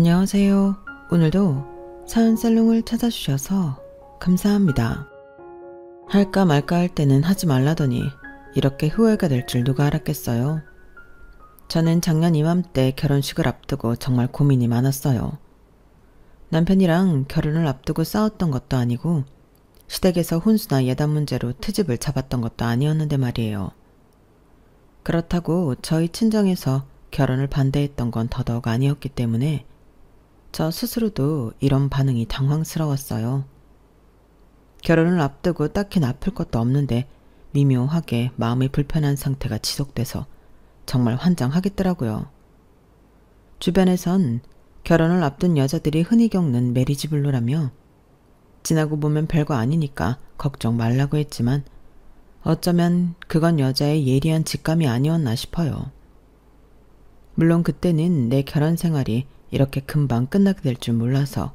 안녕하세요. 오늘도 사연살롱을 찾아주셔서 감사합니다. 할까 말까 할 때는 하지 말라더니 이렇게 후회가 될 줄 누가 알았겠어요. 저는 작년 이맘때 결혼식을 앞두고 정말 고민이 많았어요. 남편이랑 결혼을 앞두고 싸웠던 것도 아니고 시댁에서 혼수나 예단 문제로 트집을 잡았던 것도 아니었는데 말이에요. 그렇다고 저희 친정에서 결혼을 반대했던 건 더더욱 아니었기 때문에 저 스스로도 이런 반응이 당황스러웠어요. 결혼을 앞두고 딱히 나쁠 것도 없는데 미묘하게 마음이 불편한 상태가 지속돼서 정말 환장하겠더라고요. 주변에선 결혼을 앞둔 여자들이 흔히 겪는 메리지 블루라며 지나고 보면 별거 아니니까 걱정 말라고 했지만 어쩌면 그건 여자의 예리한 직감이 아니었나 싶어요. 물론 그때는 내 결혼 생활이 이렇게 금방 끝나게 될 줄 몰라서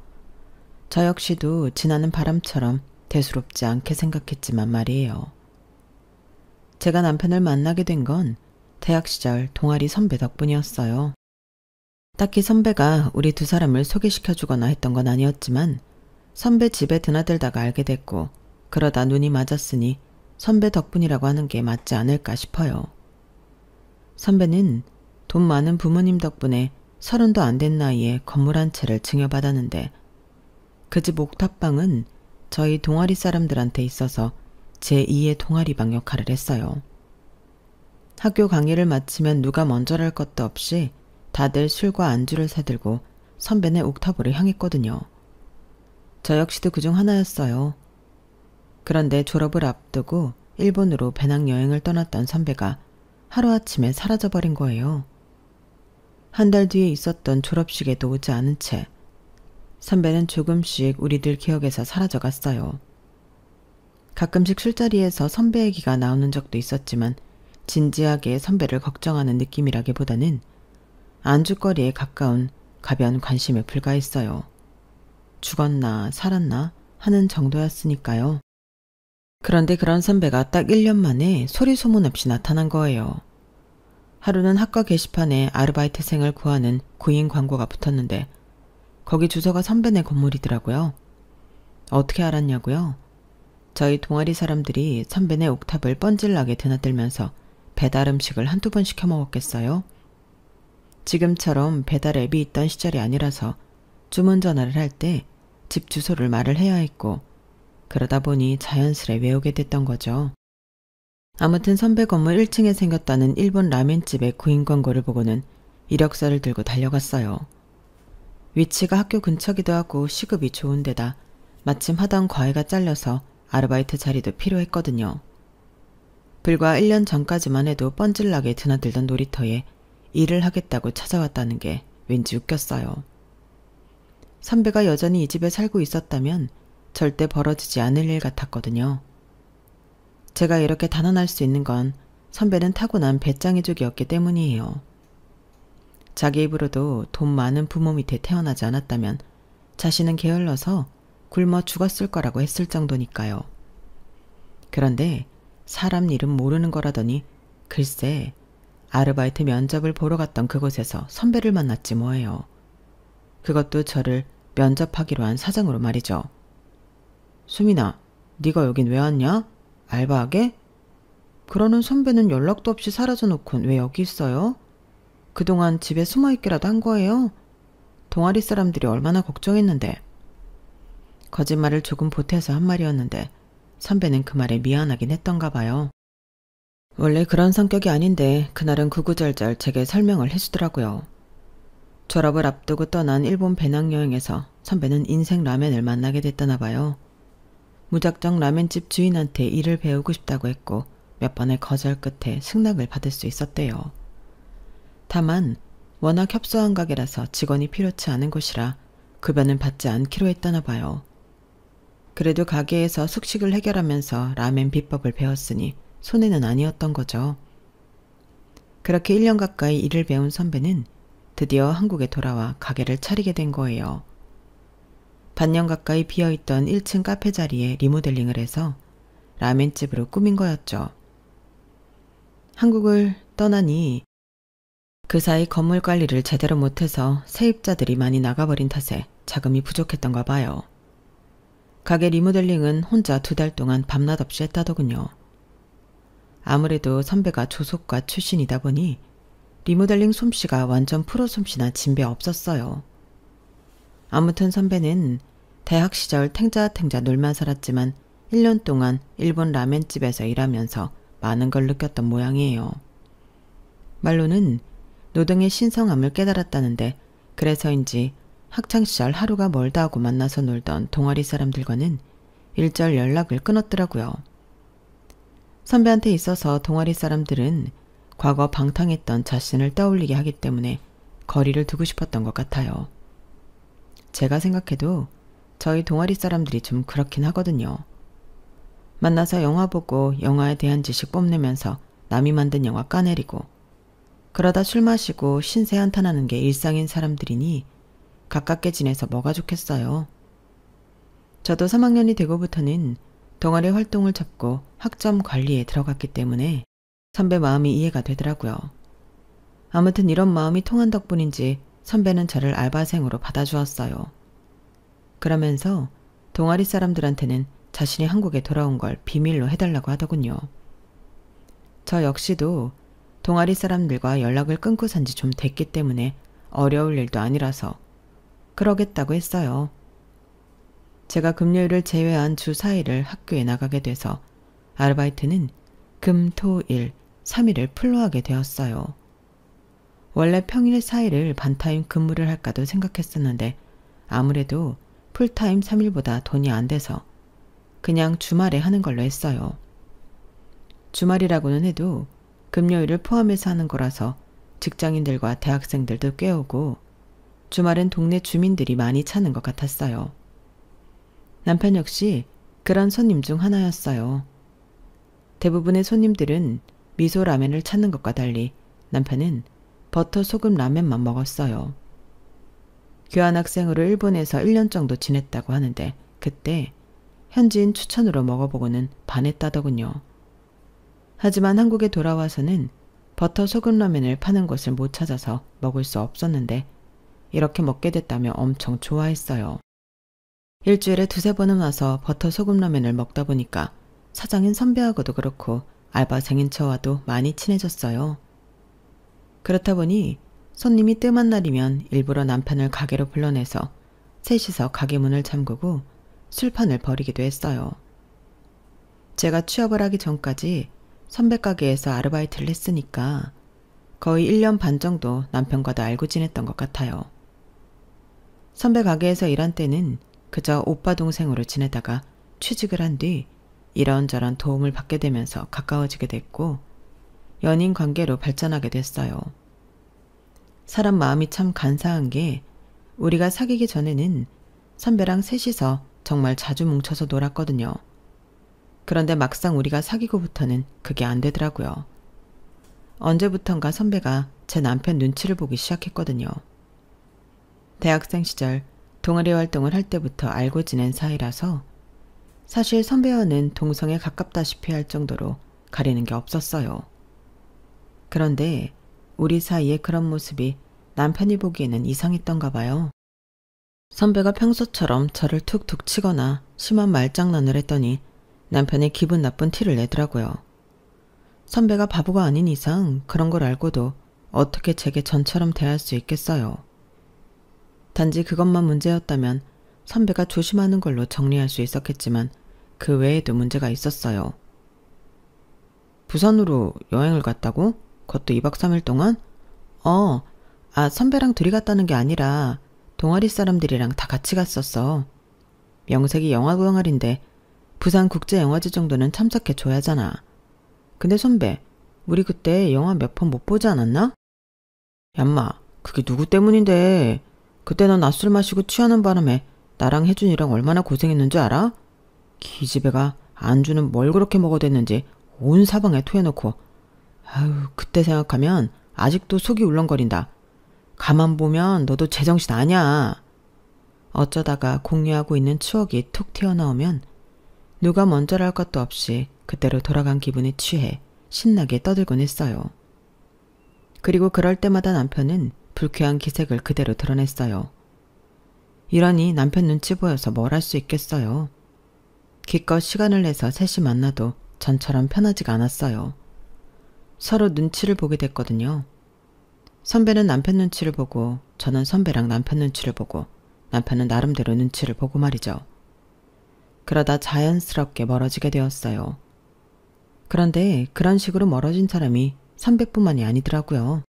저 역시도 지나는 바람처럼 대수롭지 않게 생각했지만 말이에요. 제가 남편을 만나게 된 건 대학 시절 동아리 선배 덕분이었어요. 딱히 선배가 우리 두 사람을 소개시켜주거나 했던 건 아니었지만 선배 집에 드나들다가 알게 됐고 그러다 눈이 맞았으니 선배 덕분이라고 하는 게 맞지 않을까 싶어요. 선배는 돈 많은 부모님 덕분에 30도 안 된 나이에 건물 한 채를 증여받았는데 그 집 옥탑방은 저희 동아리 사람들한테 있어서 제2의 동아리방 역할을 했어요. 학교 강의를 마치면 누가 먼저랄 것도 없이 다들 술과 안주를 사들고 선배네 옥탑으로 향했거든요. 저 역시도 그중 하나였어요. 그런데 졸업을 앞두고 일본으로 배낭여행을 떠났던 선배가 하루아침에 사라져버린 거예요. 한 달 뒤에 있었던 졸업식에도 오지 않은 채 선배는 조금씩 우리들 기억에서 사라져갔어요. 가끔씩 술자리에서 선배 얘기가 나오는 적도 있었지만 진지하게 선배를 걱정하는 느낌이라기보다는 안주거리에 가까운 가벼운 관심에 불과했어요. 죽었나 살았나 하는 정도였으니까요. 그런데 그런 선배가 딱 1년 만에 소리 소문 없이 나타난 거예요. 하루는 학과 게시판에 아르바이트생을 구하는 구인 광고가 붙었는데 거기 주소가 선배네 건물이더라고요. 어떻게 알았냐고요? 저희 동아리 사람들이 선배네 옥탑을 뻔질나게 드나들면서 배달 음식을 한두 번 시켜 먹었겠어요? 지금처럼 배달 앱이 있던 시절이 아니라서 주문 전화를 할 때 집 주소를 말을 해야 했고 그러다 보니 자연스레 외우게 됐던 거죠. 아무튼 선배 건물 1층에 생겼다는 일본 라멘집의 구인 광고를 보고는 이력서를 들고 달려갔어요. 위치가 학교 근처기도 하고 시급이 좋은 데다 마침 하던 과외가 잘려서 아르바이트 자리도 필요했거든요. 불과 1년 전까지만 해도 뻔질나게 드나들던 놀이터에 일을 하겠다고 찾아왔다는 게 왠지 웃겼어요. 선배가 여전히 이 집에 살고 있었다면 절대 벌어지지 않을 일 같았거든요. 제가 이렇게 단언할 수 있는 건 선배는 타고난 배짱이족이었기 때문이에요. 자기 입으로도 돈 많은 부모 밑에 태어나지 않았다면 자신은 게을러서 굶어 죽었을 거라고 했을 정도니까요. 그런데 사람 이름 모르는 거라더니 글쎄 아르바이트 면접을 보러 갔던 그곳에서 선배를 만났지 뭐예요. 그것도 저를 면접하기로 한 사장으로 말이죠. 수민아, 네가 여긴 왜 왔냐? 알바하게? 그러는 선배는 연락도 없이 사라져놓곤 왜 여기 있어요? 그동안 집에 숨어있기라도 한 거예요? 동아리 사람들이 얼마나 걱정했는데. 거짓말을 조금 보태서 한 말이었는데 선배는 그 말에 미안하긴 했던가 봐요. 원래 그런 성격이 아닌데 그날은 구구절절 제게 설명을 해주더라고요. 졸업을 앞두고 떠난 일본 배낭여행에서 선배는 인생 라멘을 만나게 됐다나 봐요. 무작정 라멘집 주인한테 일을 배우고 싶다고 했고 몇 번의 거절 끝에 승낙을 받을 수 있었대요. 다만 워낙 협소한 가게라서 직원이 필요치 않은 곳이라 급여는 받지 않기로 했다나 봐요. 그래도 가게에서 숙식을 해결하면서 라멘 비법을 배웠으니 손해는 아니었던 거죠. 그렇게 1년 가까이 일을 배운 선배는 드디어 한국에 돌아와 가게를 차리게 된 거예요. 반년 가까이 비어있던 1층 카페 자리에 리모델링을 해서 라멘집으로 꾸민 거였죠. 한국을 떠나니 그 사이 건물 관리를 제대로 못해서 세입자들이 많이 나가버린 탓에 자금이 부족했던가 봐요. 가게 리모델링은 혼자 2달 동안 밤낮 없이 했다더군요. 아무래도 선배가 조속과 출신이다 보니 리모델링 솜씨가 완전 프로 솜씨나 진배 없었어요. 아무튼 선배는 대학 시절 탱자탱자 놀만 살았지만 1년 동안 일본 라멘집에서 일하면서 많은 걸 느꼈던 모양이에요. 말로는 노동의 신성함을 깨달았다는데 그래서인지 학창시절 하루가 멀다 하고 만나서 놀던 동아리 사람들과는 일절 연락을 끊었더라고요. 선배한테 있어서 동아리 사람들은 과거 방탕했던 자신을 떠올리게 하기 때문에 거리를 두고 싶었던 것 같아요. 제가 생각해도 저희 동아리 사람들이 좀 그렇긴 하거든요. 만나서 영화 보고 영화에 대한 지식 뽐내면서 남이 만든 영화 까내리고 그러다 술 마시고 신세 한탄하는 게 일상인 사람들이니 가깝게 지내서 뭐가 좋겠어요. 저도 3학년이 되고부터는 동아리 활동을 접고 학점 관리에 들어갔기 때문에 선배 마음이 이해가 되더라고요. 아무튼 이런 마음이 통한 덕분인지 선배는 저를 알바생으로 받아주었어요. 그러면서 동아리 사람들한테는 자신이 한국에 돌아온 걸 비밀로 해달라고 하더군요. 저 역시도 동아리 사람들과 연락을 끊고 산 지 좀 됐기 때문에 어려울 일도 아니라서 그러겠다고 했어요. 제가 금요일을 제외한 주 4일을 학교에 나가게 돼서 아르바이트는 금, 토, 일, 3일을 풀로 하게 되었어요. 원래 평일 4일을 반타임 근무를 할까도 생각했었는데 아무래도 풀타임 3일보다 돈이 안 돼서 그냥 주말에 하는 걸로 했어요. 주말이라고는 해도 금요일을 포함해서 하는 거라서 직장인들과 대학생들도 꽤 오고 주말엔 동네 주민들이 많이 차는 것 같았어요. 남편 역시 그런 손님 중 하나였어요. 대부분의 손님들은 미소 라면을 찾는 것과 달리 남편은 버터 소금 라면만 먹었어요. 교환학생으로 일본에서 1년 정도 지냈다고 하는데 그때 현지인 추천으로 먹어보고는 반했다더군요. 하지만 한국에 돌아와서는 버터 소금 라면을 파는 곳을 못 찾아서 먹을 수 없었는데 이렇게 먹게 됐다며 엄청 좋아했어요. 일주일에 2-3번은 와서 버터 소금 라면을 먹다 보니까 사장인 선배하고도 그렇고 알바생인 저와도 많이 친해졌어요. 그렇다 보니 손님이 뜸한 날이면 일부러 남편을 가게로 불러내서 셋이서 가게 문을 잠그고 술판을 벌이기도 했어요. 제가 취업을 하기 전까지 선배 가게에서 아르바이트를 했으니까 거의 1년 반 정도 남편과도 알고 지냈던 것 같아요. 선배 가게에서 일한 때는 그저 오빠 동생으로 지내다가 취직을 한 뒤 이런저런 도움을 받게 되면서 가까워지게 됐고 연인 관계로 발전하게 됐어요. 사람 마음이 참 간사한 게 우리가 사귀기 전에는 선배랑 셋이서 정말 자주 뭉쳐서 놀았거든요. 그런데 막상 우리가 사귀고부터는 그게 안 되더라고요. 언제부턴가 선배가 제 남편 눈치를 보기 시작했거든요. 대학생 시절 동아리 활동을 할 때부터 알고 지낸 사이라서 사실 선배와는 동성에 가깝다시피 할 정도로 가리는 게 없었어요. 그런데 우리 사이의 그런 모습이 남편이 보기에는 이상했던가 봐요. 선배가 평소처럼 저를 툭툭 치거나 심한 말장난을 했더니 남편이 기분 나쁜 티를 내더라고요. 선배가 바보가 아닌 이상 그런 걸 알고도 어떻게 제게 전처럼 대할 수 있겠어요. 단지 그것만 문제였다면 선배가 조심하는 걸로 정리할 수 있었겠지만 그 외에도 문제가 있었어요. 부산으로 여행을 갔다고? 그것도 2박 3일 동안? 선배랑 둘이 갔다는 게 아니라 동아리 사람들이랑 다 같이 갔었어. 명색이 영화 동아리인데 부산국제영화제 정도는 참석해줘야 하잖아. 근데 선배, 우리 그때 영화 몇 편 못 보지 않았나? 얌마, 그게 누구 때문인데. 그때 넌 낮술 마시고 취하는 바람에 나랑 혜준이랑 얼마나 고생했는 줄 알아? 기집애가 안주는 뭘 그렇게 먹어댔는지 온 사방에 토해놓고 아유, 그때 생각하면 아직도 속이 울렁거린다. 가만 보면 너도 제정신 아냐. 어쩌다가 공유하고 있는 추억이 툭 튀어나오면 누가 먼저랄 것도 없이 그때로 돌아간 기분에 취해 신나게 떠들곤 했어요. 그리고 그럴 때마다 남편은 불쾌한 기색을 그대로 드러냈어요. 이러니 남편 눈치 보여서 뭘 할 수 있겠어요. 기껏 시간을 내서 셋이 만나도 전처럼 편하지가 않았어요. 서로 눈치를 보게 됐거든요. 선배는 남편 눈치를 보고 저는 선배랑 남편 눈치를 보고 남편은 나름대로 눈치를 보고 말이죠. 그러다 자연스럽게 멀어지게 되었어요. 그런데 그런 식으로 멀어진 사람이 300분만이 아니더라고요.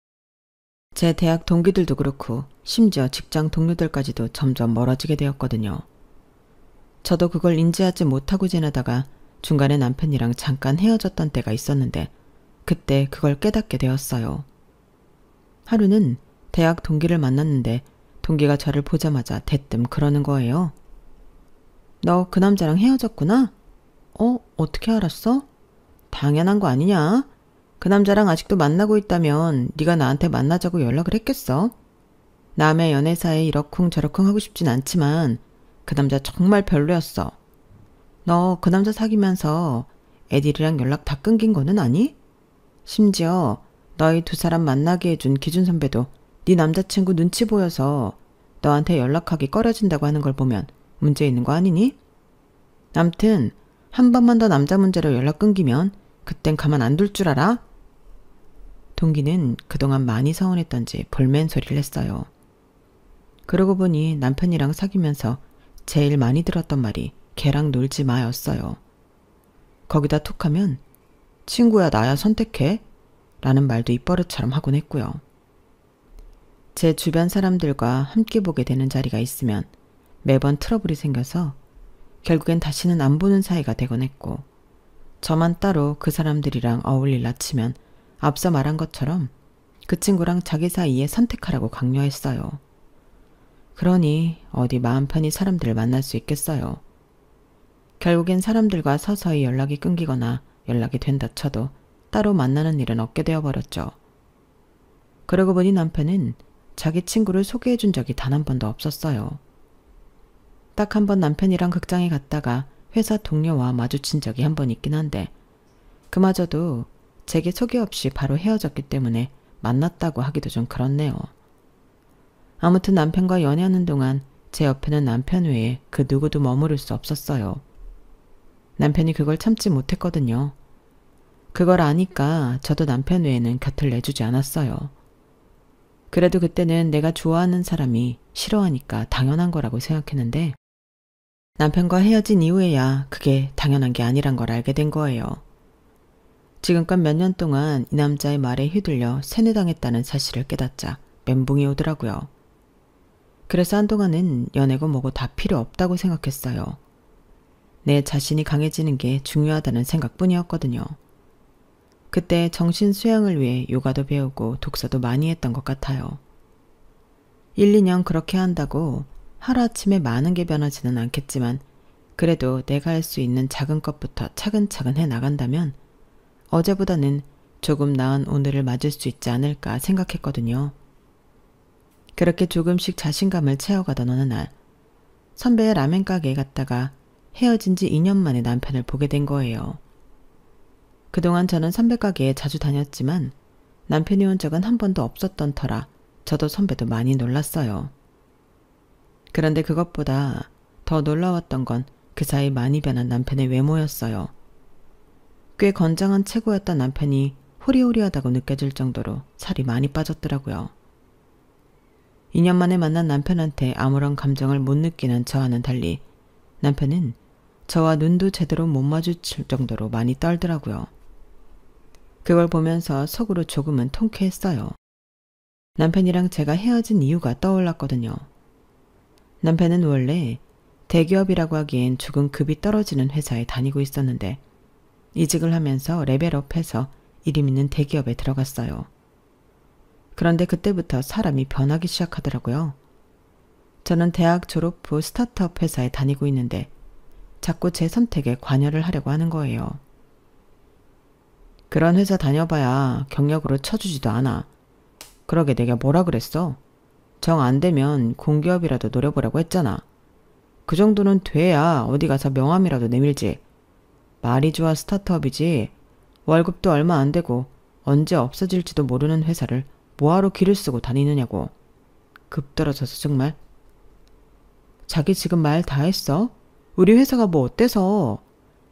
제 대학 동기들도 그렇고 심지어 직장 동료들까지도 점점 멀어지게 되었거든요. 저도 그걸 인지하지 못하고 지내다가 중간에 남편이랑 잠깐 헤어졌던 때가 있었는데 그때 그걸 깨닫게 되었어요. 하루는 대학 동기를 만났는데 동기가 저를 보자마자 대뜸 그러는 거예요. 너 그 남자랑 헤어졌구나? 어떻게 알았어? 당연한 거 아니냐? 그 남자랑 아직도 만나고 있다면 네가 나한테 만나자고 연락을 했겠어? 남의 연애사에 이러쿵저러쿵 하고 싶진 않지만 그 남자 정말 별로였어. 너 그 남자 사귀면서 애들이랑 연락 다 끊긴 거는 아니? 심지어 너희 두 사람 만나게 해준 기준 선배도 네 남자친구 눈치 보여서 너한테 연락하기 꺼려진다고 하는 걸 보면 문제 있는 거 아니니? 암튼 한 번만 더 남자 문제로 연락 끊기면 그땐 가만 안 둘 줄 알아? 동기는 그동안 많이 서운했던지 볼멘 소리를 했어요. 그러고 보니 남편이랑 사귀면서 제일 많이 들었던 말이 걔랑 놀지 마였어요. 거기다 툭하면 친구야 나야 선택해? 라는 말도 입버릇처럼 하곤 했고요. 제 주변 사람들과 함께 보게 되는 자리가 있으면 매번 트러블이 생겨서 결국엔 다시는 안 보는 사이가 되곤 했고 저만 따로 그 사람들이랑 어울릴라 치면 앞서 말한 것처럼 그 친구랑 자기 사이에 선택하라고 강요했어요. 그러니 어디 마음 편히 사람들을 만날 수 있겠어요. 결국엔 사람들과 서서히 연락이 끊기거나 연락이 된다 쳐도 따로 만나는 일은 없게 되어버렸죠. 그러고 보니 남편은 자기 친구를 소개해준 적이 단 한 번도 없었어요. 딱 한 번 남편이랑 극장에 갔다가 회사 동료와 마주친 적이 한 번 있긴 한데 그마저도 제게 소개 없이 바로 헤어졌기 때문에 만났다고 하기도 좀 그렇네요. 아무튼 남편과 연애하는 동안 제 옆에는 남편 외에 그 누구도 머무를 수 없었어요. 남편이 그걸 참지 못했거든요. 그걸 아니까 저도 남편 외에는 곁을 내주지 않았어요. 그래도 그때는 내가 좋아하는 사람이 싫어하니까 당연한 거라고 생각했는데 남편과 헤어진 이후에야 그게 당연한 게 아니란 걸 알게 된 거예요. 지금껏 몇 년 동안 이 남자의 말에 휘둘려 세뇌당했다는 사실을 깨닫자 멘붕이 오더라고요. 그래서 한동안은 연애고 뭐고 다 필요 없다고 생각했어요. 내 자신이 강해지는 게 중요하다는 생각뿐이었거든요. 그때 정신 수양을 위해 요가도 배우고 독서도 많이 했던 것 같아요. 1, 2년 그렇게 한다고 하루아침에 많은 게 변하지는 않겠지만 그래도 내가 할 수 있는 작은 것부터 차근차근 해 나간다면 어제보다는 조금 나은 오늘을 맞을 수 있지 않을까 생각했거든요. 그렇게 조금씩 자신감을 채워가던 어느 날 선배의 라멘 가게에 갔다가 헤어진 지 2년 만에 남편을 보게 된 거예요. 그동안 저는 선배 가게에 자주 다녔지만 남편이 온 적은 한 번도 없었던 터라 저도 선배도 많이 놀랐어요. 그런데 그것보다 더 놀라웠던 건 그 사이 많이 변한 남편의 외모였어요. 꽤 건장한 체구였던 남편이 호리호리하다고 느껴질 정도로 살이 많이 빠졌더라고요. 2년 만에 만난 남편한테 아무런 감정을 못 느끼는 저와는 달리 남편은 저와 눈도 제대로 못 마주칠 정도로 많이 떨더라고요. 그걸 보면서 속으로 조금은 통쾌했어요. 남편이랑 제가 헤어진 이유가 떠올랐거든요. 남편은 원래 대기업이라고 하기엔 조금 급이 떨어지는 회사에 다니고 있었는데 이직을 하면서 레벨업해서 이름 있는 대기업에 들어갔어요. 그런데 그때부터 사람이 변하기 시작하더라고요. 저는 대학 졸업 후 스타트업 회사에 다니고 있는데 자꾸 제 선택에 관여를 하려고 하는 거예요. 그런 회사 다녀봐야 경력으로 쳐주지도 않아. 그러게 내가 뭐라 그랬어? 정 안 되면 공기업이라도 노려보라고 했잖아. 그 정도는 돼야 어디 가서 명함이라도 내밀지. 말이 좋아 스타트업이지 월급도 얼마 안 되고 언제 없어질지도 모르는 회사를 뭐하러 기를 쓰고 다니느냐고. 급 떨어져서 정말. 자기 지금 말 다 했어? 우리 회사가 뭐 어때서?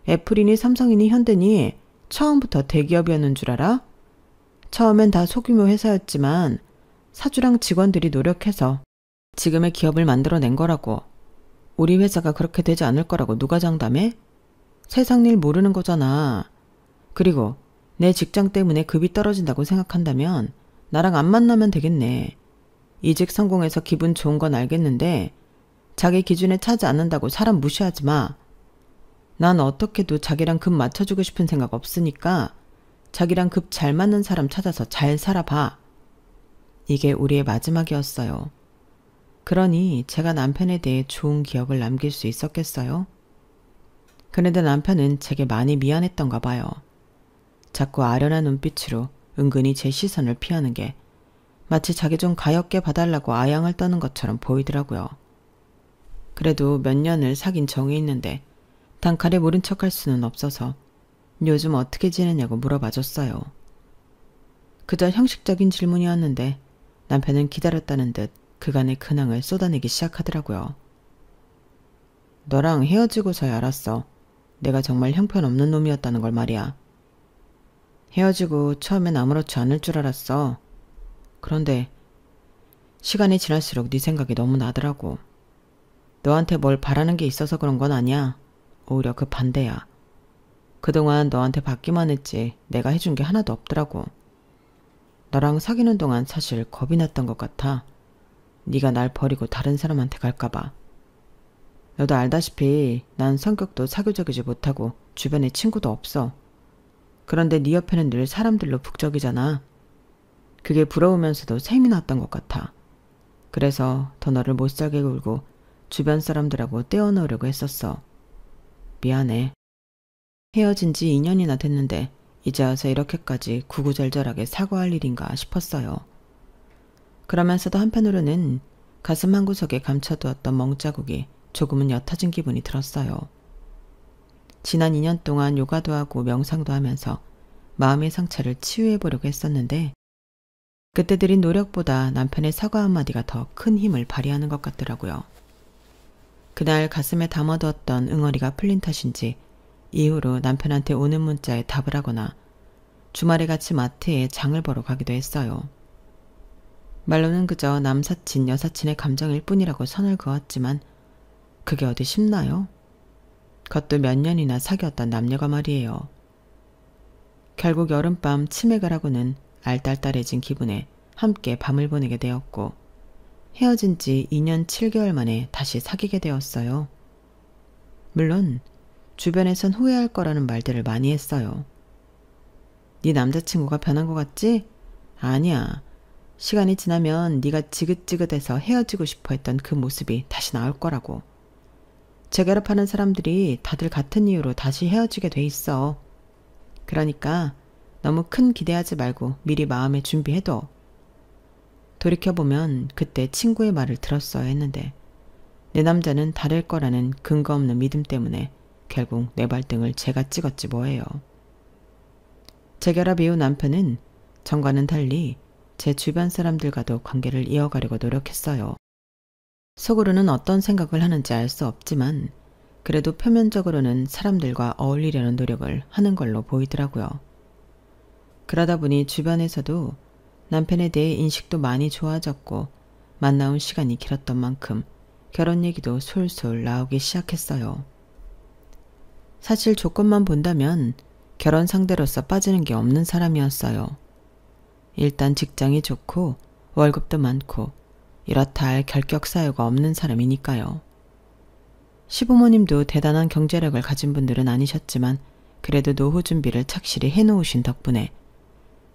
애플이니 삼성이니 현대니 처음부터 대기업이었는 줄 알아? 처음엔 다 소규모 회사였지만 사주랑 직원들이 노력해서 지금의 기업을 만들어낸 거라고. 우리 회사가 그렇게 되지 않을 거라고 누가 장담해? 세상 일 모르는 거잖아. 그리고 내 직장 때문에 급이 떨어진다고 생각한다면 나랑 안 만나면 되겠네. 이직 성공해서 기분 좋은 건 알겠는데 자기 기준에 차지 않는다고 사람 무시하지 마. 난 어떻게도 자기랑 급 맞춰주고 싶은 생각 없으니까 자기랑 급 잘 맞는 사람 찾아서 잘 살아봐. 이게 우리의 마지막이었어요. 그러니 제가 남편에 대해 좋은 기억을 남길 수 있었겠어요? 그런데 남편은 제게 많이 미안했던가 봐요. 자꾸 아련한 눈빛으로 은근히 제 시선을 피하는 게 마치 자기 좀 가엾게 봐달라고 아양을 떠는 것처럼 보이더라고요. 그래도 몇 년을 사귄 정이 있는데 단칼에 모른 척할 수는 없어서 요즘 어떻게 지내냐고 물어봐줬어요. 그저 형식적인 질문이었는데 남편은 기다렸다는 듯 그간의 근황을 쏟아내기 시작하더라고요. 너랑 헤어지고서야 알았어. 내가 정말 형편없는 놈이었다는 걸 말이야. 헤어지고 처음엔 아무렇지 않을 줄 알았어. 그런데 시간이 지날수록 네 생각이 너무 나더라고. 너한테 뭘 바라는 게 있어서 그런 건 아니야. 오히려 그 반대야. 그동안 너한테 받기만 했지 내가 해준 게 하나도 없더라고. 너랑 사귀는 동안 사실 겁이 났던 것 같아. 네가 날 버리고 다른 사람한테 갈까봐. 너도 알다시피 난 성격도 사교적이지 못하고 주변에 친구도 없어. 그런데 네 옆에는 늘 사람들로 북적이잖아. 그게 부러우면서도 셈이 났던 것 같아. 그래서 더 너를 못살게 굴고 주변 사람들하고 떼어놓으려고 했었어. 미안해. 헤어진 지 2년이나 됐는데 이제 와서 이렇게까지 구구절절하게 사과할 일인가 싶었어요. 그러면서도 한편으로는 가슴 한구석에 감춰두었던 멍자국이 조금은 옅어진 기분이 들었어요. 지난 2년 동안 요가도 하고 명상도 하면서 마음의 상처를 치유해보려고 했었는데 그때 들인 노력보다 남편의 사과 한마디가 더 큰 힘을 발휘하는 것 같더라고요. 그날 가슴에 담아두었던 응어리가 풀린 탓인지 이후로 남편한테 오는 문자에 답을 하거나 주말에 같이 마트에 장을 보러 가기도 했어요. 말로는 그저 남사친, 여사친의 감정일 뿐이라고 선을 그었지만 그게 어디 쉽나요? 그것도 몇 년이나 사귀었던 남녀가 말이에요. 결국 여름밤 치맥을 하고는 알딸딸해진 기분에 함께 밤을 보내게 되었고 헤어진 지 2년 7개월 만에 다시 사귀게 되었어요. 물론 주변에선 후회할 거라는 말들을 많이 했어요. 네 남자친구가 변한 것 같지? 아니야. 시간이 지나면 네가 지긋지긋해서 헤어지고 싶어 했던 그 모습이 다시 나올 거라고. 재결합하는 사람들이 다들 같은 이유로 다시 헤어지게 돼 있어. 그러니까 너무 큰 기대하지 말고 미리 마음에 준비해둬. 돌이켜보면 그때 친구의 말을 들었어야 했는데 내 남자는 다를 거라는 근거 없는 믿음 때문에 결국 내 발등을 제가 찍었지 뭐예요. 재결합 이후 남편은 전과는 달리 제 주변 사람들과도 관계를 이어가려고 노력했어요. 속으로는 어떤 생각을 하는지 알 수 없지만 그래도 표면적으로는 사람들과 어울리려는 노력을 하는 걸로 보이더라고요. 그러다 보니 주변에서도 남편에 대해 인식도 많이 좋아졌고 만나온 시간이 길었던 만큼 결혼 얘기도 솔솔 나오기 시작했어요. 사실 조건만 본다면 결혼 상대로서 빠지는 게 없는 사람이었어요. 일단 직장이 좋고 월급도 많고 이렇다 할 결격 사유가 없는 사람이니까요. 시부모님도 대단한 경제력을 가진 분들은 아니셨지만 그래도 노후 준비를 착실히 해놓으신 덕분에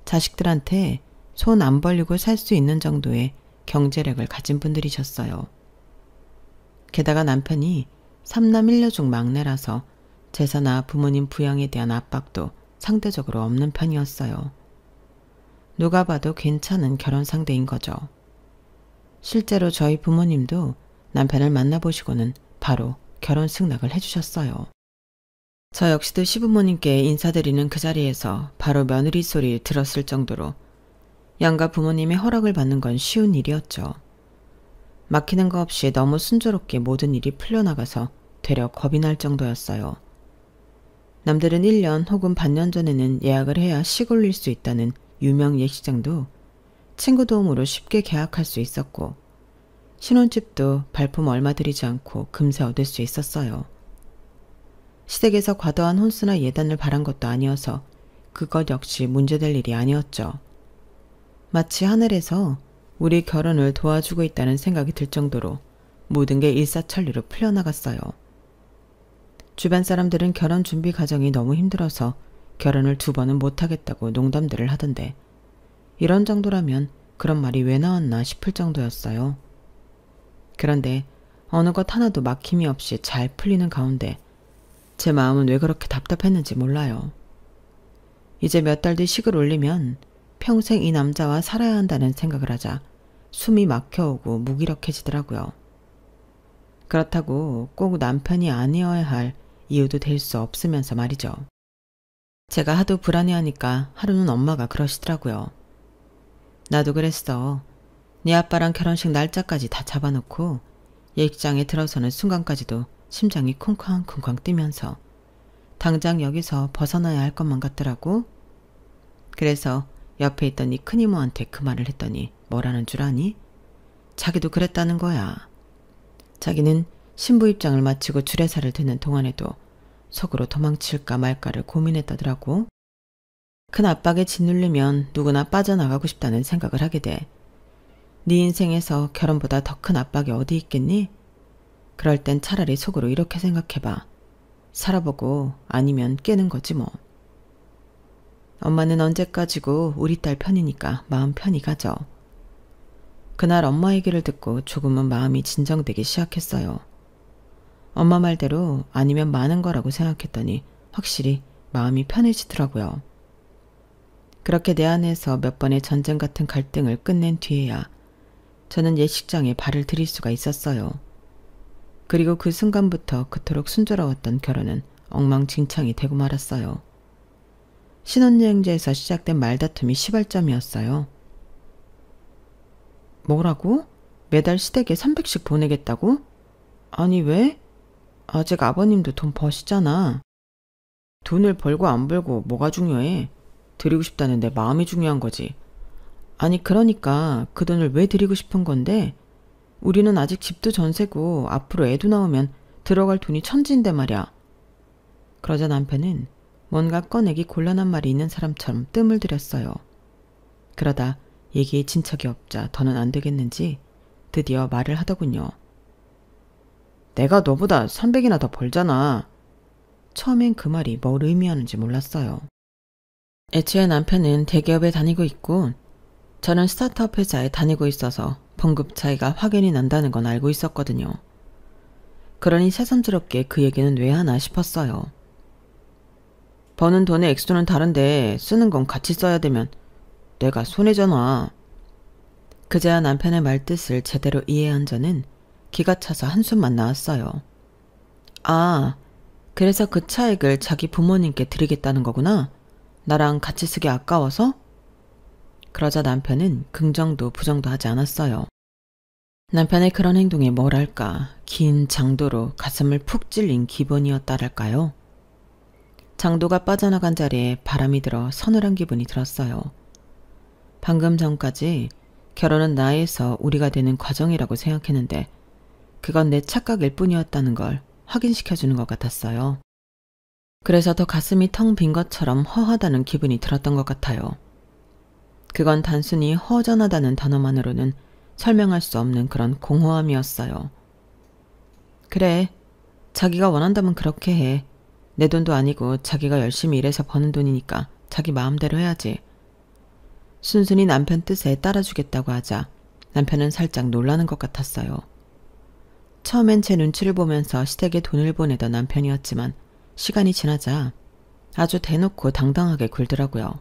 자식들한테 손 안 벌리고 살 수 있는 정도의 경제력을 가진 분들이셨어요. 게다가 남편이 3남 1녀 중 막내라서 제사나 부모님 부양에 대한 압박도 상대적으로 없는 편이었어요. 누가 봐도 괜찮은 결혼 상대인 거죠. 실제로 저희 부모님도 남편을 만나보시고는 바로 결혼 승낙을 해주셨어요. 저 역시도 시부모님께 인사드리는 그 자리에서 바로 며느리 소리를 들었을 정도로 양가 부모님의 허락을 받는 건 쉬운 일이었죠. 막히는 거 없이 너무 순조롭게 모든 일이 풀려나가서 되려 겁이 날 정도였어요. 남들은 1년 혹은 반년 전에는 예약을 해야 시골릴 수 있다는 유명 예식장도 친구 도움으로 쉽게 계약할 수 있었고, 신혼집도 발품 얼마 들이지 않고 금세 얻을 수 있었어요. 시댁에서 과도한 혼수나 예단을 바란 것도 아니어서 그것 역시 문제될 일이 아니었죠. 마치 하늘에서 우리 결혼을 도와주고 있다는 생각이 들 정도로 모든 게 일사천리로 풀려나갔어요. 주변 사람들은 결혼 준비 과정이 너무 힘들어서 결혼을 2번은 못하겠다고 농담들을 하던데, 이런 정도라면 그런 말이 왜 나왔나 싶을 정도였어요. 그런데 어느 것 하나도 막힘이 없이 잘 풀리는 가운데 제 마음은 왜 그렇게 답답했는지 몰라요. 이제 몇 달 뒤 식을 올리면 평생 이 남자와 살아야 한다는 생각을 하자 숨이 막혀오고 무기력해지더라고요. 그렇다고 꼭 남편이 아니어야 할 이유도 될 수 없으면서 말이죠. 제가 하도 불안해하니까 하루는 엄마가 그러시더라고요. 나도 그랬어. 네 아빠랑 결혼식 날짜까지 다 잡아놓고 예식장에 들어서는 순간까지도 심장이 쿵쾅쿵쾅 뛰면서 당장 여기서 벗어나야 할 것만 같더라고. 그래서 옆에 있던 이 큰이모한테 그 말을 했더니 뭐라는 줄 아니? 자기도 그랬다는 거야. 자기는 신부 입장을 마치고 주례사를 듣는 동안에도 속으로 도망칠까 말까를 고민했다더라고. 큰 압박에 짓눌리면 누구나 빠져나가고 싶다는 생각을 하게 돼. 네 인생에서 결혼보다 더 큰 압박이 어디 있겠니? 그럴 땐 차라리 속으로 이렇게 생각해봐. 살아보고 아니면 깨는 거지 뭐. 엄마는 언제까지고 우리 딸 편이니까 마음 편히 가져. 그날 엄마 얘기를 듣고 조금은 마음이 진정되기 시작했어요. 엄마 말대로 아니면 많은 거라고 생각했더니 확실히 마음이 편해지더라고요. 그렇게 내 안에서 몇 번의 전쟁 같은 갈등을 끝낸 뒤에야 저는 예식장에 발을 들일 수가 있었어요. 그리고 그 순간부터 그토록 순조로웠던 결혼은 엉망진창이 되고 말았어요. 신혼여행지에서 시작된 말다툼이 시발점이었어요. 뭐라고? 매달 시댁에 300씩 보내겠다고? 아니 왜? 아직 아버님도 돈 버시잖아. 돈을 벌고 안 벌고 뭐가 중요해? 드리고 싶다는 내 마음이 중요한 거지. 아니 그러니까 그 돈을 왜 드리고 싶은 건데? 우리는 아직 집도 전세고 앞으로 애도 나오면 들어갈 돈이 천지인데 말이야. 그러자 남편은 뭔가 꺼내기 곤란한 말이 있는 사람처럼 뜸을 들였어요. 그러다 얘기에 진척이 없자 더는 안 되겠는지 드디어 말을 하더군요. 내가 너보다 300이나 더 벌잖아. 처음엔 그 말이 뭘 의미하는지 몰랐어요. 애초에 남편은 대기업에 다니고 있고 저는 스타트업 회사에 다니고 있어서 봉급 차이가 확연히 난다는 건 알고 있었거든요. 그러니 새삼스럽게 그 얘기는 왜 하나 싶었어요. 버는 돈의 액수는 다른데 쓰는 건 같이 써야 되면 내가 손해잖아. 그제야 남편의 말뜻을 제대로 이해한 저는 기가 차서 한숨만 나왔어요. 아, 그래서 그 차액을 자기 부모님께 드리겠다는 거구나? 나랑 같이 쓰기 아까워서? 그러자 남편은 긍정도 부정도 하지 않았어요. 남편의 그런 행동에 뭐랄까 긴 장도로 가슴을 푹 찔린 기분이었다랄까요. 장도가 빠져나간 자리에 바람이 들어 서늘한 기분이 들었어요. 방금 전까지 결혼은 나에서 우리가 되는 과정이라고 생각했는데 그건 내 착각일 뿐이었다는 걸 확인시켜주는 것 같았어요. 그래서 더 가슴이 텅 빈 것처럼 허하다는 기분이 들었던 것 같아요. 그건 단순히 허전하다는 단어만으로는 설명할 수 없는 그런 공허함이었어요. 그래, 자기가 원한다면 그렇게 해. 내 돈도 아니고 자기가 열심히 일해서 버는 돈이니까 자기 마음대로 해야지. 순순히 남편 뜻에 따라주겠다고 하자 남편은 살짝 놀라는 것 같았어요. 처음엔 제 눈치를 보면서 시댁에 돈을 보내던 남편이었지만 시간이 지나자 아주 대놓고 당당하게 굴더라고요.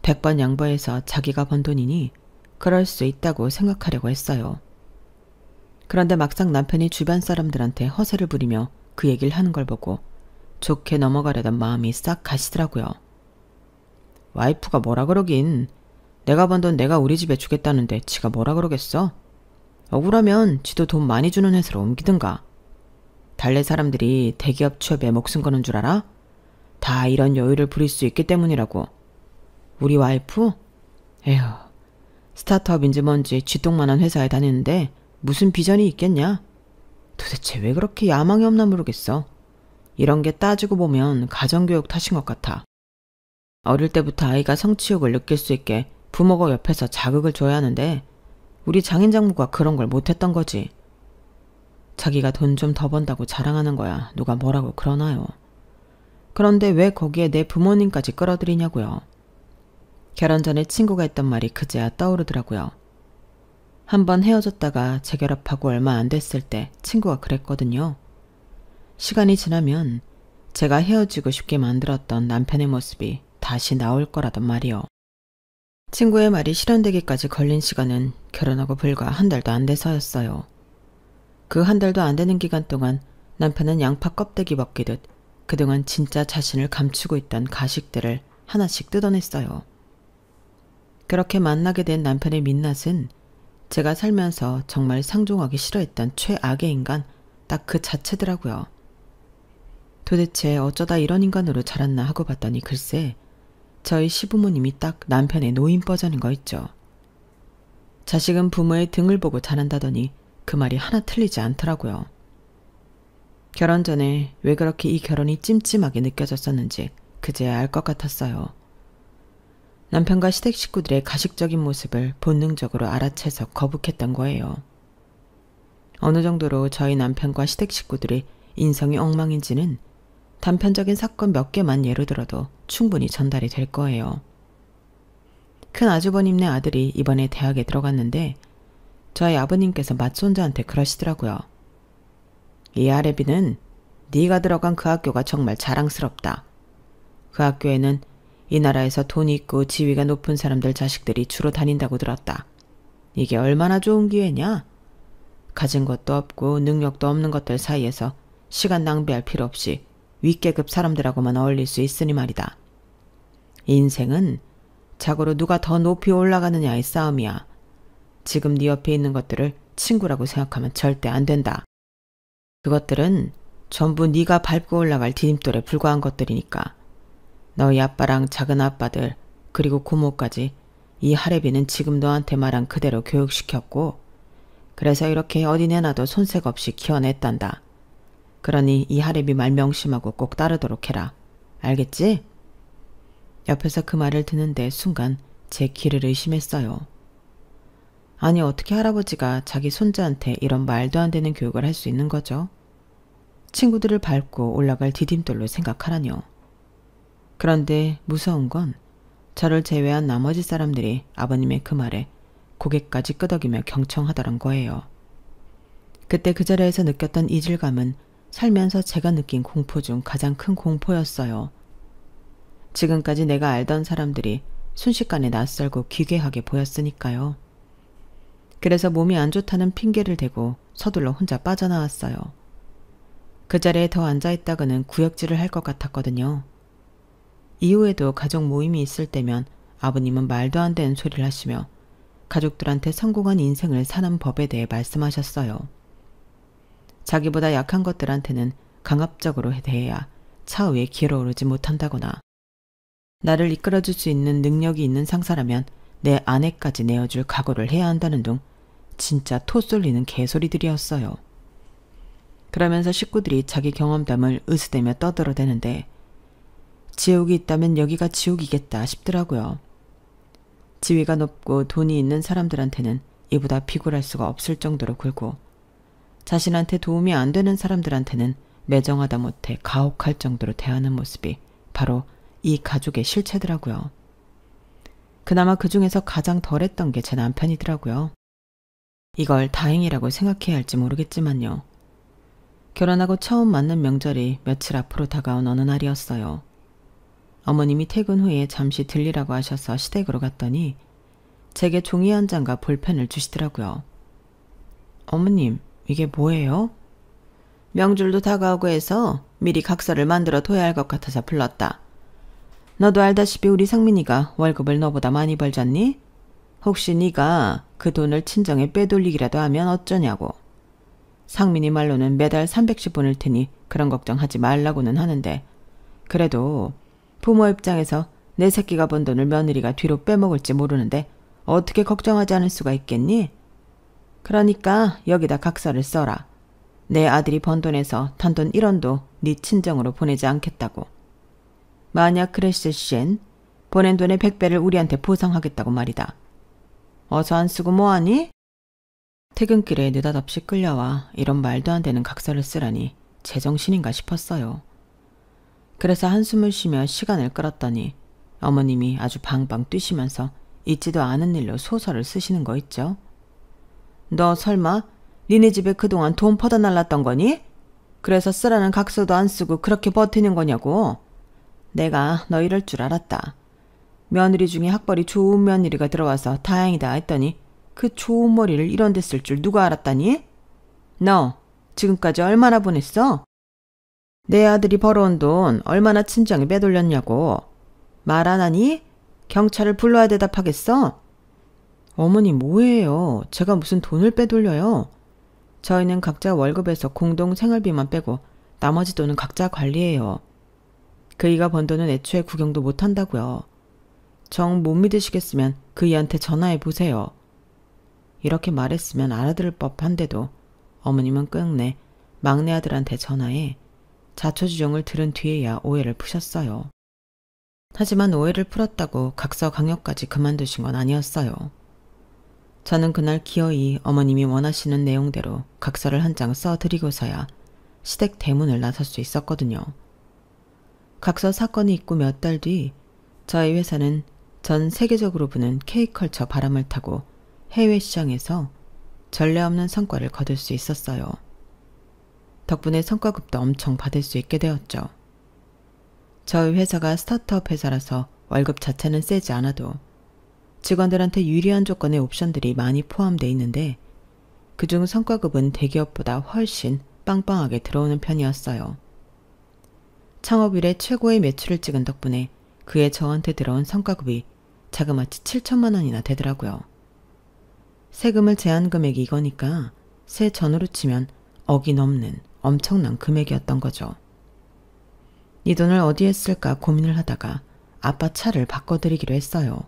100번 양보해서 자기가 번 돈이니 그럴 수 있다고 생각하려고 했어요. 그런데 막상 남편이 주변 사람들한테 허세를 부리며 그 얘기를 하는 걸 보고 좋게 넘어가려던 마음이 싹 가시더라고요. 와이프가 뭐라 그러긴. 내가 번 돈 내가 우리 집에 주겠다는데 지가 뭐라 그러겠어? 억울하면 지도 돈 많이 주는 회사로 옮기든가. 달래 사람들이 대기업 취업에 목숨 거는 줄 알아? 다 이런 여유를 부릴 수 있기 때문이라고. 우리 와이프? 에휴, 스타트업인지 뭔지 쥐똥만한 회사에 다니는데 무슨 비전이 있겠냐? 도대체 왜 그렇게 야망이 없나 모르겠어. 이런 게 따지고 보면 가정교육 탓인 것 같아. 어릴 때부터 아이가 성취욕을 느낄 수 있게 부모가 옆에서 자극을 줘야 하는데 우리 장인장모가 그런 걸 못했던 거지. 자기가 돈 좀 더 번다고 자랑하는 거야. 누가 뭐라고 그러나요? 그런데 왜 거기에 내 부모님까지 끌어들이냐고요. 결혼 전에 친구가 했던 말이 그제야 떠오르더라고요. 한번 헤어졌다가 재결합하고 얼마 안 됐을 때 친구가 그랬거든요. 시간이 지나면 제가 헤어지고 싶게 만들었던 남편의 모습이 다시 나올 거라던 말이요. 친구의 말이 실현되기까지 걸린 시간은 결혼하고 불과 한 달도 안 돼서였어요. 그 한 달도 안 되는 기간 동안 남편은 양파 껍데기 벗기듯 그동안 진짜 자신을 감추고 있던 가식들을 하나씩 뜯어냈어요. 그렇게 만나게 된 남편의 민낯은 제가 살면서 정말 상종하기 싫어했던 최악의 인간 딱 그 자체더라고요. 도대체 어쩌다 이런 인간으로 자랐나 하고 봤더니 글쎄 저희 시부모님이 딱 남편의 노인 버전인 거 있죠. 자식은 부모의 등을 보고 자란다더니 그 말이 하나 틀리지 않더라고요. 결혼 전에 왜 그렇게 이 결혼이 찜찜하게 느껴졌었는지 그제야 알 것 같았어요. 남편과 시댁 식구들의 가식적인 모습을 본능적으로 알아채서 거북했던 거예요. 어느 정도로 저희 남편과 시댁 식구들이 인성이 엉망인지는 단편적인 사건 몇 개만 예로 들어도 충분히 전달이 될 거예요. 큰 아주버님네 아들이 이번에 대학에 들어갔는데 저희 아버님께서 맏손자한테 그러시더라고요. 이 아래비는 네가 들어간 그 학교가 정말 자랑스럽다. 그 학교에는 이 나라에서 돈이 있고 지위가 높은 사람들 자식들이 주로 다닌다고 들었다. 이게 얼마나 좋은 기회냐? 가진 것도 없고 능력도 없는 것들 사이에서 시간 낭비할 필요 없이 윗계급 사람들하고만 어울릴 수 있으니 말이다. 인생은 자고로 누가 더 높이 올라가느냐의 싸움이야. 지금 네 옆에 있는 것들을 친구라고 생각하면 절대 안 된다. 그것들은 전부 네가 밟고 올라갈 디딤돌에 불과한 것들이니까. 너희 아빠랑 작은 아빠들 그리고 고모까지 이 하레비는 지금 너한테 말한 그대로 교육시켰고 그래서 이렇게 어디 내놔도 손색 없이 키워냈단다. 그러니 이 하레비 말 명심하고 꼭 따르도록 해라. 알겠지? 옆에서 그 말을 듣는데 순간 제 귀를 의심했어요. 아니 어떻게 할아버지가 자기 손자한테 이런 말도 안 되는 교육을 할 수 있는 거죠? 친구들을 밟고 올라갈 디딤돌로 생각하라뇨. 그런데 무서운 건 저를 제외한 나머지 사람들이 아버님의 그 말에 고개까지 끄덕이며 경청하더란 거예요. 그때 그 자리에서 느꼈던 이질감은 살면서 제가 느낀 공포 중 가장 큰 공포였어요. 지금까지 내가 알던 사람들이 순식간에 낯설고 기괴하게 보였으니까요. 그래서 몸이 안 좋다는 핑계를 대고 서둘러 혼자 빠져나왔어요. 그 자리에 더 앉아있다가는 구역질을 할 것 같았거든요. 이후에도 가족 모임이 있을 때면 아버님은 말도 안 되는 소리를 하시며 가족들한테 성공한 인생을 사는 법에 대해 말씀하셨어요. 자기보다 약한 것들한테는 강압적으로 대해야 차 위에 기어오르지 못한다거나 나를 이끌어줄 수 있는 능력이 있는 상사라면 내 아내까지 내어줄 각오를 해야 한다는 등 진짜 토 쏠리는 개소리들이었어요. 그러면서 식구들이 자기 경험담을 으스대며 떠들어대는데 지옥이 있다면 여기가 지옥이겠다 싶더라고요. 지위가 높고 돈이 있는 사람들한테는 이보다 비굴할 수가 없을 정도로 굴고 자신한테 도움이 안 되는 사람들한테는 매정하다 못해 가혹할 정도로 대하는 모습이 바로 이 가족의 실체더라고요. 그나마 그 중에서 가장 덜했던 게 제 남편이더라고요. 이걸 다행이라고 생각해야 할지 모르겠지만요. 결혼하고 처음 맞는 명절이 며칠 앞으로 다가온 어느 날이었어요. 어머님이 퇴근 후에 잠시 들리라고 하셔서 시댁으로 갔더니 제게 종이 한 장과 볼펜을 주시더라고요. 어머님, 이게 뭐예요? 명절도 다가오고 해서 미리 각서를 만들어 둬야 할 것 같아서 불렀다. 너도 알다시피 우리 상민이가 월급을 너보다 많이 벌잖니? 혹시 네가 그 돈을 친정에 빼돌리기라도 하면 어쩌냐고. 상민이 말로는 매달 300씩 보낼 테니 그런 걱정하지 말라고는 하는데 그래도 부모 입장에서 내 새끼가 번 돈을 며느리가 뒤로 빼먹을지 모르는데 어떻게 걱정하지 않을 수가 있겠니? 그러니까 여기다 각서를 써라. 내 아들이 번 돈에서 단돈 1원도 네 친정으로 보내지 않겠다고. 만약 그랬을 시엔 보낸 돈의 100배를 우리한테 보상하겠다고 말이다. 어서 안 쓰고 뭐하니? 퇴근길에 느닷없이 끌려와 이런 말도 안 되는 각서를 쓰라니 제정신인가 싶었어요. 그래서 한숨을 쉬며 시간을 끌었더니 어머님이 아주 방방 뛰시면서 있지도 않은 일로 소설을 쓰시는 거 있죠. 너 설마 니네 집에 그동안 돈 퍼다 날랐던 거니? 그래서 쓰라는 각서도 안 쓰고 그렇게 버티는 거냐고. 내가 너 이럴 줄 알았다. 며느리 중에 학벌이 좋은 며느리가 들어와서 다행이다 했더니 그 좋은 머리를 이런 데 쓸 줄 누가 알았다니? 너 지금까지 얼마나 보냈어? 내 아들이 벌어온 돈 얼마나 친정에 빼돌렸냐고. 말 안 하니? 경찰을 불러야 대답하겠어? 어머니 뭐예요? 제가 무슨 돈을 빼돌려요? 저희는 각자 월급에서 공동 생활비만 빼고 나머지 돈은 각자 관리해요. 그이가 번 돈은 애초에 구경도 못한다고요. 정 못 믿으시겠으면 그이한테 전화해 보세요. 이렇게 말했으면 알아들을 법한데도 어머님은 끝내 막내 아들한테 전화해 자초지종을 들은 뒤에야 오해를 푸셨어요. 하지만 오해를 풀었다고 각서 강요까지 그만두신 건 아니었어요. 저는 그날 기어이 어머님이 원하시는 내용대로 각서를 한 장 써드리고서야 시댁 대문을 나설 수 있었거든요. 각서 사건이 있고 몇 달 뒤 저희 회사는 전 세계적으로 부는 K컬처 바람을 타고 해외 시장에서 전례 없는 성과를 거둘 수 있었어요. 덕분에 성과급도 엄청 받을 수 있게 되었죠. 저희 회사가 스타트업 회사라서 월급 자체는 세지 않아도 직원들한테 유리한 조건의 옵션들이 많이 포함되어 있는데 그중 성과급은 대기업보다 훨씬 빵빵하게 들어오는 편이었어요. 창업 이래 최고의 매출을 찍은 덕분에 그해 저한테 들어온 성과급이 자그마치 7천만 원이나 되더라고요. 세금을 제한 금액이 이거니까 세 전으로 치면 억이 넘는 엄청난 금액이었던 거죠. 이 돈을 어디에 쓸까 고민을 하다가 아빠 차를 바꿔드리기로 했어요.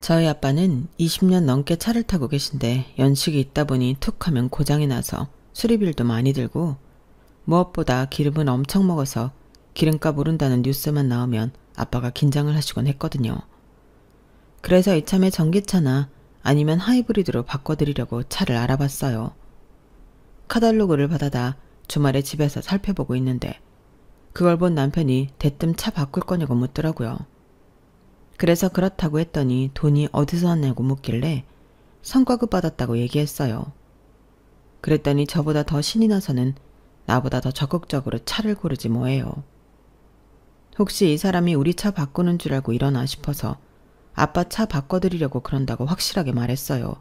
저희 아빠는 20년 넘게 차를 타고 계신데 연식이 있다 보니 툭 하면 고장이 나서 수리비도 많이 들고 무엇보다 기름은 엄청 먹어서 기름값 오른다는 뉴스만 나오면 아빠가 긴장을 하시곤 했거든요. 그래서 이참에 전기차나 아니면 하이브리드로 바꿔드리려고 차를 알아봤어요. 카탈로그를 받아다 주말에 집에서 살펴보고 있는데 그걸 본 남편이 대뜸 차 바꿀 거냐고 묻더라고요. 그래서 그렇다고 했더니 돈이 어디서 왔냐고 묻길래 성과급 받았다고 얘기했어요. 그랬더니 저보다 더 신이 나서는 나보다 더 적극적으로 차를 고르지 뭐예요. 혹시 이 사람이 우리 차 바꾸는 줄 알고 일어나 싶어서 아빠 차 바꿔드리려고 그런다고 확실하게 말했어요.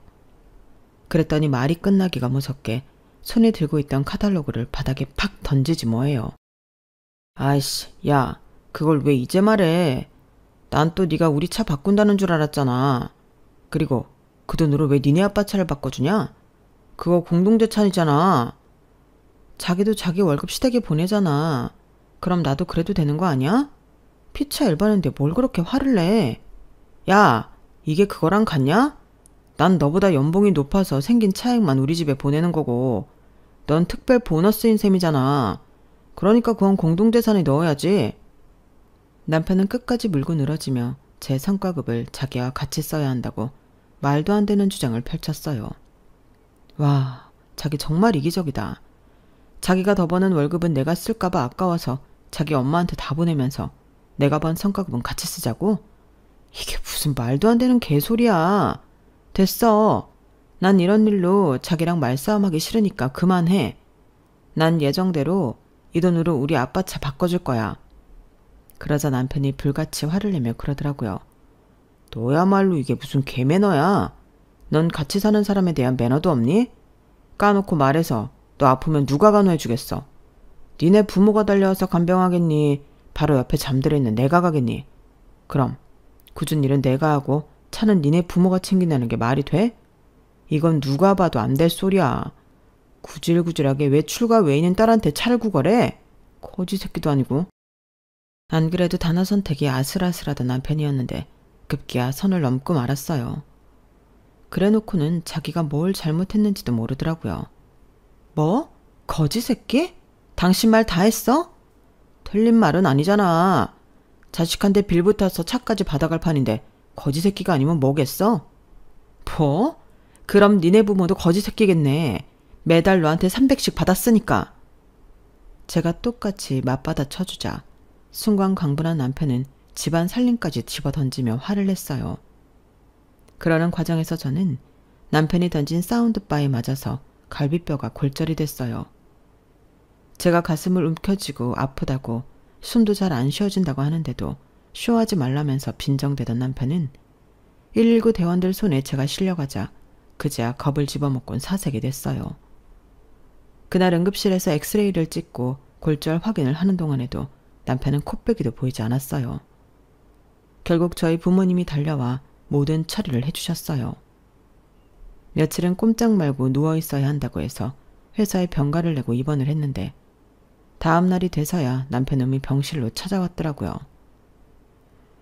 그랬더니 말이 끝나기가 무섭게 손에 들고 있던 카탈로그를 바닥에 팍 던지지 뭐예요. 아이씨, 야, 그걸 왜 이제 말해? 난 또 네가 우리 차 바꾼다는 줄 알았잖아. 그리고 그 돈으로 왜 니네 아빠 차를 바꿔주냐? 그거 공동재 차이잖아. 자기도 자기 월급 시댁에 보내잖아. 그럼 나도 그래도 되는 거 아니야? 피차 일반인데 뭘 그렇게 화를 내? 야, 이게 그거랑 같냐? 난 너보다 연봉이 높아서 생긴 차액만 우리 집에 보내는 거고 넌 특별 보너스인 셈이잖아. 그러니까 그건 공동재산에 넣어야지. 남편은 끝까지 물고 늘어지며 제 성과급을 자기와 같이 써야 한다고 말도 안 되는 주장을 펼쳤어요. 와, 자기 정말 이기적이다. 자기가 더 버는 월급은 내가 쓸까봐 아까워서 자기 엄마한테 다 보내면서 내가 번 성과급은 같이 쓰자고? 이게 무슨 말도 안 되는 개소리야. 됐어. 난 이런 일로 자기랑 말싸움하기 싫으니까 그만해. 난 예정대로 이 돈으로 우리 아빠 차 바꿔줄 거야. 그러자 남편이 불같이 화를 내며 그러더라고요. 너야말로 이게 무슨 개매너야. 넌 같이 사는 사람에 대한 매너도 없니? 까놓고 말해서 너 아프면 누가 간호해주겠어? 니네 부모가 달려와서 간병하겠니? 바로 옆에 잠들어 있는 내가 가겠니? 그럼 굳은 일은 내가 하고 차는 니네 부모가 챙긴다는 게 말이 돼? 이건 누가 봐도 안 될 소리야. 구질구질하게 왜 출가 외인인 딸한테 차를 구걸해? 거지 새끼도 아니고. 안 그래도 단어 선택이 아슬아슬하던 남편이었는데 급기야 선을 넘고 말았어요. 그래놓고는 자기가 뭘 잘못했는지도 모르더라고요. 뭐? 거지 새끼? 당신 말 다 했어? 틀린 말은 아니잖아. 자식한테 빌 붙어서 차까지 받아갈 판인데 거지 새끼가 아니면 뭐겠어? 뭐? 그럼 니네 부모도 거지 새끼겠네. 매달 너한테 300씩 받았으니까. 제가 똑같이 맞받아 쳐주자 순간 강분한 남편은 집안 살림까지 집어던지며 화를 냈어요. 그러는 과정에서 저는 남편이 던진 사운드바에 맞아서 갈비뼈가 골절이 됐어요. 제가 가슴을 움켜쥐고 아프다고 숨도 잘 안 쉬어진다고 하는데도 쇼하지 말라면서 빈정대던 남편은 119 대원들 손에 제가 실려가자 그제야 겁을 집어먹곤 사색이 됐어요. 그날 응급실에서 엑스레이를 찍고 골절 확인을 하는 동안에도 남편은 코빼기도 보이지 않았어요. 결국 저희 부모님이 달려와 모든 처리를 해주셨어요. 며칠은 꼼짝 말고 누워있어야 한다고 해서 회사에 병가를 내고 입원을 했는데 다음 날이 돼서야 남편 놈이 병실로 찾아왔더라고요.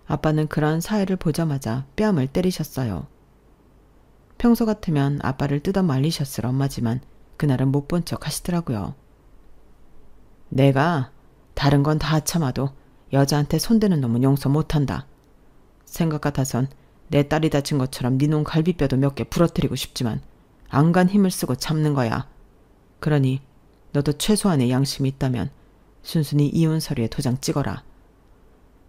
아빠는 그런 사회를 보자마자 뺨을 때리셨어요. 평소 같으면 아빠를 뜯어 말리셨을 엄마지만 그날은 못 본 척 하시더라고요. 내가 다른 건 다 참아도 여자한테 손대는 놈은 용서 못한다. 생각 같아선 내 딸이 다친 것처럼 니놈 갈비뼈도 몇 개 부러뜨리고 싶지만 안간 힘을 쓰고 참는 거야. 그러니 너도 최소한의 양심이 있다면 순순히 이혼 서류에 도장 찍어라.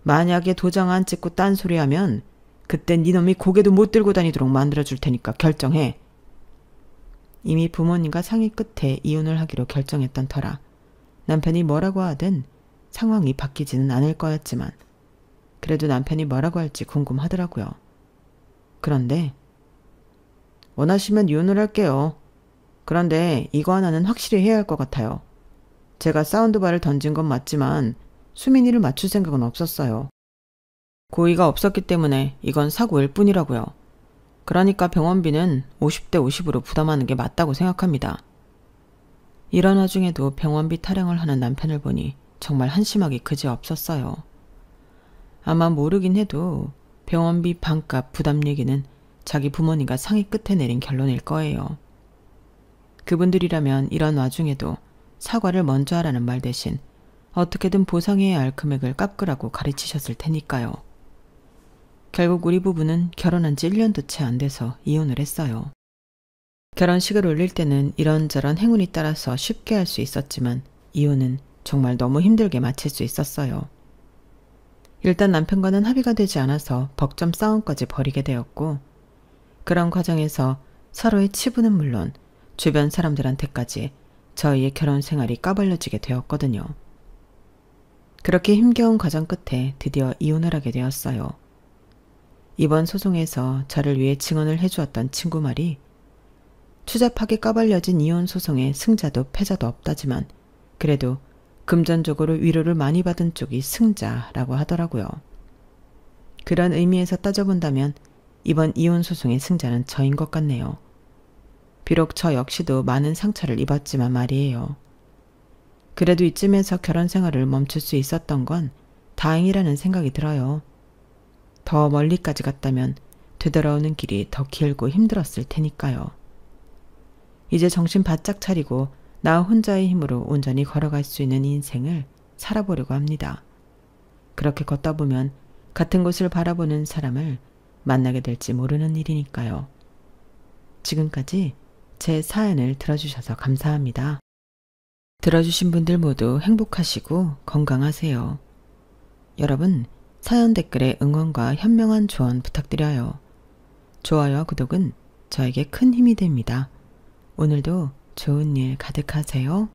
만약에 도장 안 찍고 딴소리하면 그땐 니놈이 고개도 못 들고 다니도록 만들어줄 테니까 결정해. 이미 부모님과 상의 끝에 이혼을 하기로 결정했던 터라 남편이 뭐라고 하든 상황이 바뀌지는 않을 거였지만 그래도 남편이 뭐라고 할지 궁금하더라고요. 그런데 원하시면 이혼을 할게요. 그런데 이거 하나는 확실히 해야 할 것 같아요. 제가 사운드바를 던진 건 맞지만 수민이를 맞출 생각은 없었어요. 고의가 없었기 때문에 이건 사고일 뿐이라고요. 그러니까 병원비는 50대 50으로 부담하는 게 맞다고 생각합니다. 이런 와중에도 병원비 타령을 하는 남편을 보니 정말 한심하기 그지없었어요. 아마 모르긴 해도 병원비 반값 부담 얘기는 자기 부모님과 상의 끝에 내린 결론일 거예요. 그분들이라면 이런 와중에도 사과를 먼저 하라는 말 대신 어떻게든 보상해야 할 금액을 깎으라고 가르치셨을 테니까요. 결국 우리 부부는 결혼한 지 1년도 채 안 돼서 이혼을 했어요. 결혼식을 올릴 때는 이런저런 행운이 따라서 쉽게 할 수 있었지만 이혼은 정말 너무 힘들게 마칠 수 있었어요. 일단 남편과는 합의가 되지 않아서 벅점 싸움까지 벌이게 되었고 그런 과정에서 서로의 치부는 물론 주변 사람들한테까지 저희의 결혼 생활이 까발려지게 되었거든요. 그렇게 힘겨운 과정 끝에 드디어 이혼을 하게 되었어요. 이번 소송에서 저를 위해 증언을 해주었던 친구 말이 추잡하게 까발려진 이혼 소송의 승자도 패자도 없다지만 그래도 금전적으로 위로를 많이 받은 쪽이 승자라고 하더라고요. 그런 의미에서 따져본다면 이번 이혼 소송의 승자는 저인 것 같네요. 비록 저 역시도 많은 상처를 입었지만 말이에요. 그래도 이쯤에서 결혼 생활을 멈출 수 있었던 건 다행이라는 생각이 들어요. 더 멀리까지 갔다면 되돌아오는 길이 더 길고 힘들었을 테니까요. 이제 정신 바짝 차리고 나 혼자의 힘으로 온전히 걸어갈 수 있는 인생을 살아보려고 합니다. 그렇게 걷다 보면 같은 곳을 바라보는 사람을 만나게 될지 모르는 일이니까요. 지금까지 제 사연을 들어주셔서 감사합니다. 들어주신 분들 모두 행복하시고 건강하세요. 여러분, 사연 댓글에 응원과 현명한 조언 부탁드려요. 좋아요와 구독은 저에게 큰 힘이 됩니다. 오늘도 좋은 일 가득하세요.